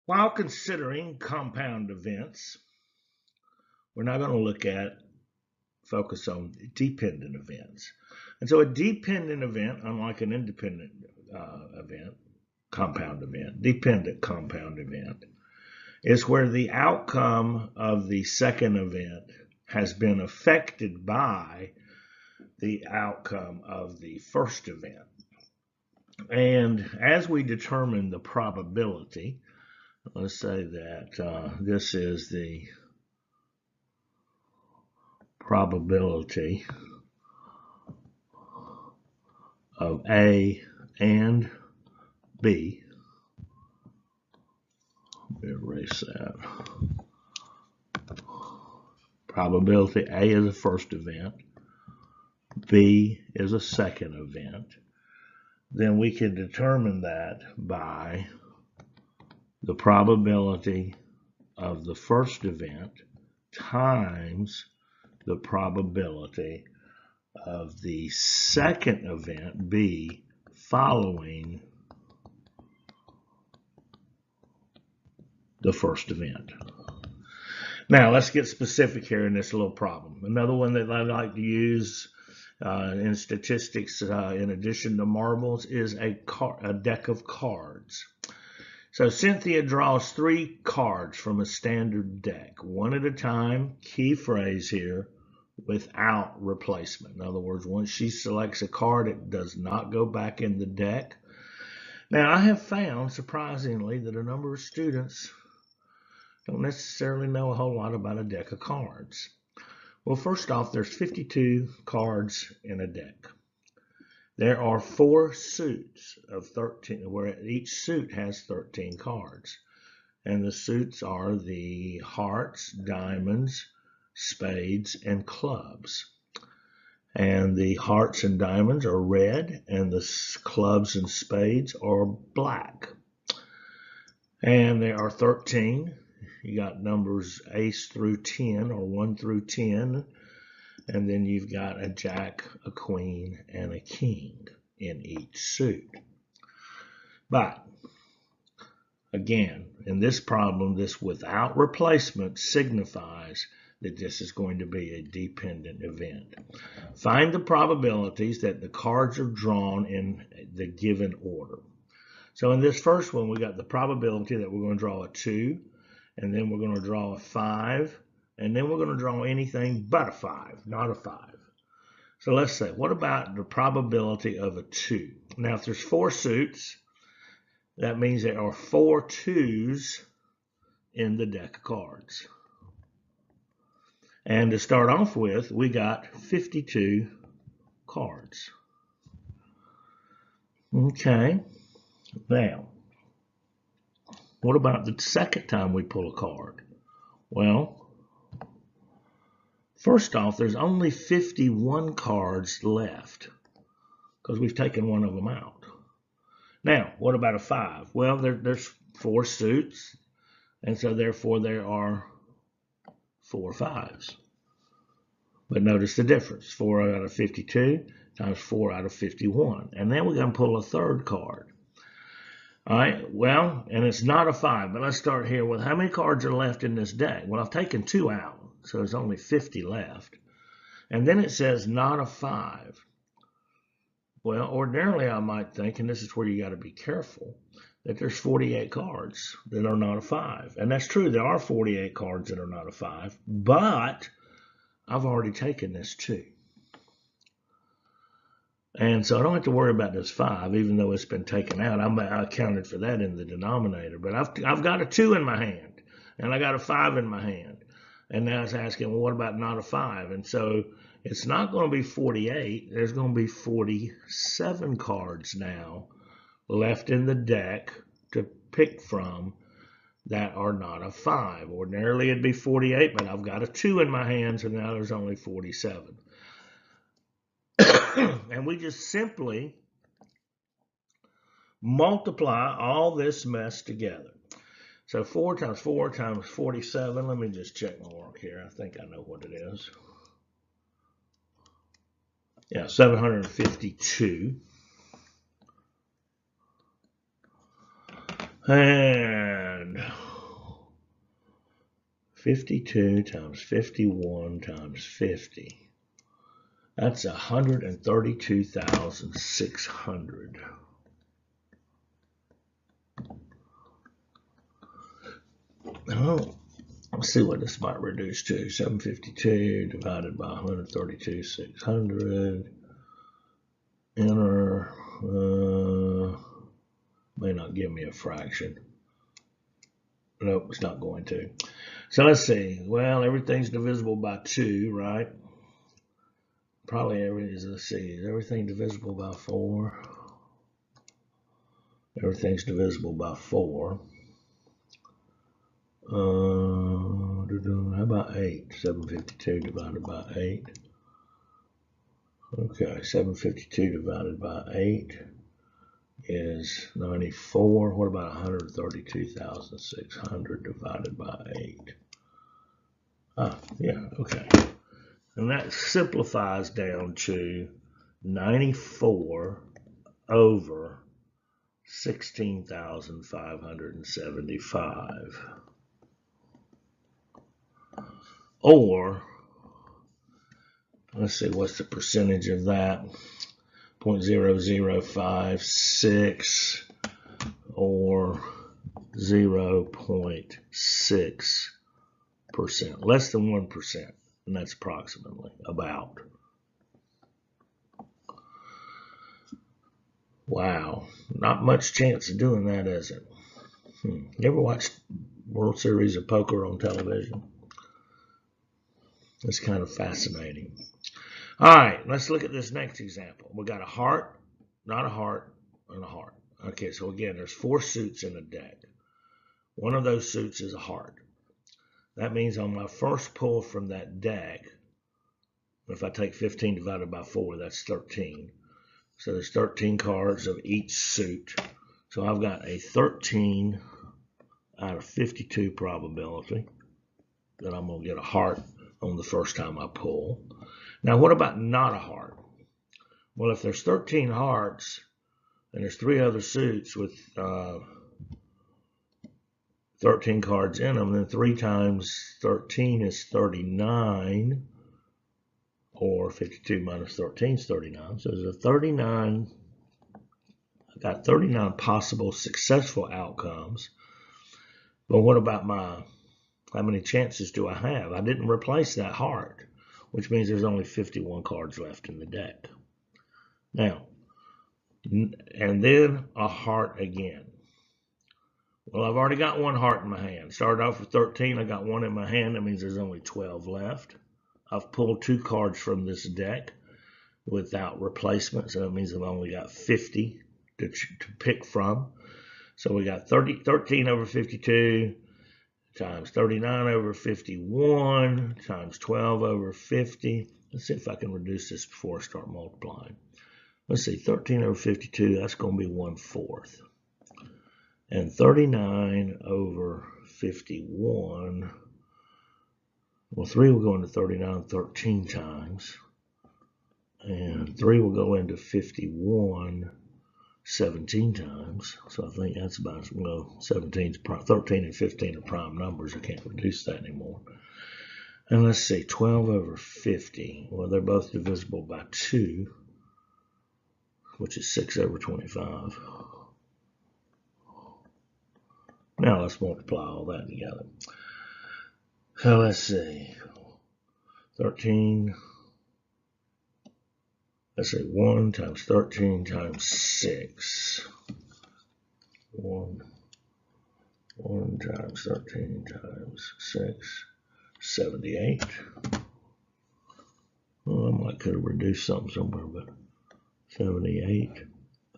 While considering compound events, we're now going to focus on dependent events. And so a dependent event, unlike an independent event, dependent compound event, is where the outcome of the second event has been affected by the outcome of the first event. And as we determine the probability, let's say that this is the probability of A and B. Let me erase that. Probability A is the first event, B is a second event. Then we can determine that by the probability of the first event times the probability of the second event, B, following the first event. Now, let's get specific here in this little problem. Another one that I like to use in statistics, in addition to marbles, is a deck of cards. So Cynthia draws 3 cards from a standard deck, one at a time, key phrase here, without replacement. In other words, once she selects a card, it does not go back in the deck. Now, I have found, surprisingly, that a number of students don't necessarily know a whole lot about a deck of cards. Well, first off, there's 52 cards in a deck. There are 4 suits of 13, where each suit has 13 cards. And the suits are the hearts, diamonds, spades, and clubs. And the hearts and diamonds are red, and the clubs and spades are black. And there are 13. You got numbers ace through 10, or 1 through 10. And then you've got a jack, a queen, and a king in each suit. But again, in this problem, this without replacement signifies that this is going to be a dependent event. Find the probabilities that the cards are drawn in the given order. So in this first one, we got the probability that we're going to draw a 2, and then we're going to draw a 5, and then we're going to draw anything but a 5, not a 5. So let's say, what about the probability of a 2? Now, if there's 4 suits, that means there are 4 2s in the deck of cards. And to start off with, we got 52 cards. Okay, now, what about the second time we pull a card? Well, first off, there's only 51 cards left because we've taken one of them out. Now, what about a 5? Well, there's 4 suits, and so therefore there are 4 5s. But notice the difference. 4 out of 52 times 4 out of 51. And then we're going to pull a third card. All right, well, and it's not a 5, but let's start here with how many cards are left in this deck? Well, I've taken 2 out, so there's only 50 left. And then it says not a 5. Well, ordinarily I might think, and this is where you got to be careful, that there's 48 cards that are not a 5. And that's true, there are 48 cards that are not a 5, but I've already taken this 2. And so I don't have to worry about this 5, even though it's been taken out. I accounted for that in the denominator. But I've got a 2 in my hand, and I got a 5 in my hand. And now it's asking, well, what about not a 5? And so it's not going to be 48. There's going to be 47 cards now left in the deck to pick from that are not a 5. Ordinarily it'd be 48, but I've got a 2 in my hands, and now there's only 47. And we just simply multiply all this mess together. So 4 times 4 times 47. Let me just check my work here. I think I know what it is. Yeah, 752. And and 52 times 51 times 50. That's 132,600. Oh, let's see what this might reduce to. 752 divided by 132,600. Enter. May not give me a fraction. Nope, it's not going to. So let's see. Well, everything's divisible by 2, right? Probably let's see. Is everything divisible by 4? Everything's divisible by 4. How about 8? 752 divided by 8. Okay, 752 divided by 8 is 94. What about 132,600 divided by 8? Ah, yeah, okay. And that simplifies down to 94 over 16,575. Or, let's see, what's the percentage of that? 0.0056 or 0.6%, less than 1%, and that's approximately about. Wow, not much chance of doing that, is it? You ever watch World Series of Poker on television? It's kind of fascinating. All right, let's look at this next example. We got a heart, not a heart, and a heart. Okay, so again, there's 4 suits in a deck. One of those suits is a heart. That means on my first pull from that deck, if I take 15 divided by 4, that's 13. So there's 13 cards of each suit. So I've got a 13 out of 52 probability that I'm going to get a heart on the first time I pull. Now, what about not a heart? Well, if there's 13 hearts and there's 3 other suits with 13 cards in them, then 3 times 13 is 39, or 52 minus 13 is 39. So there's a 39. I got 39 possible successful outcomes. But what about how many chances do I have? I didn't replace that heart, which means there's only 51 cards left in the deck. Now, and then a heart again. Well, I've already got 1 heart in my hand. Started off with 13. I got 1 in my hand. That means there's only 12 left. I've pulled 2 cards from this deck without replacement. So that means I've only got 50 to pick from. So we got 13 over 52 times 39 over 51 times 12 over 50. Let's see if I can reduce this before I start multiplying. Let's see, 13 over 52, that's going to be 1/4. And 39 over 51, well, 3 will go into 39 13 times. And 3 will go into 51 17 times. So I think that's about, well, 13 and 15 are prime numbers. I can't reduce that anymore. And let's see, 12 over 50. Well, they're both divisible by 2, which is 6 over 25. Now let's multiply all that together. So let's see, 13, let's say 1 times 13 times 6. 1 times 13 times 6, 78. Well, I might could have reduced something somewhere, but 78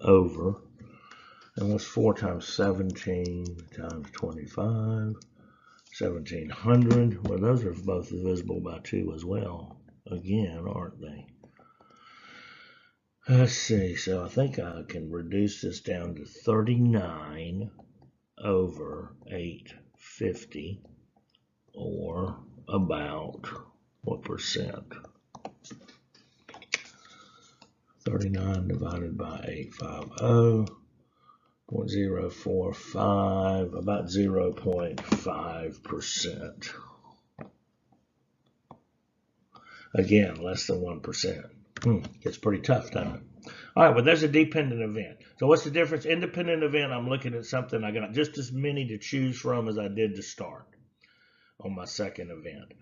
over, and what's 4 times 17 times 25? 1,700. Well, those are both divisible by 2 as well, again, aren't they? Let's see, so I think I can reduce this down to 39 over 850, or about what percent? 39 divided by 850, 0.045, about 0.5%. Again, less than 1%. It's pretty tough, doesn't it? All right, well, there's a dependent event. So what's the difference? Independent event, I'm looking at something, I got just as many to choose from as I did to start on my second event.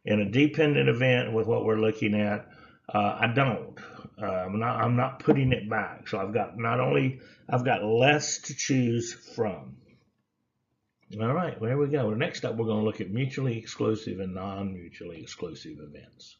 In a dependent event with what we're looking at, I don't. I'm not putting it back. So I've got less to choose from. All right, well, there we go. Next up, we're going to look at mutually exclusive and non-mutually exclusive events.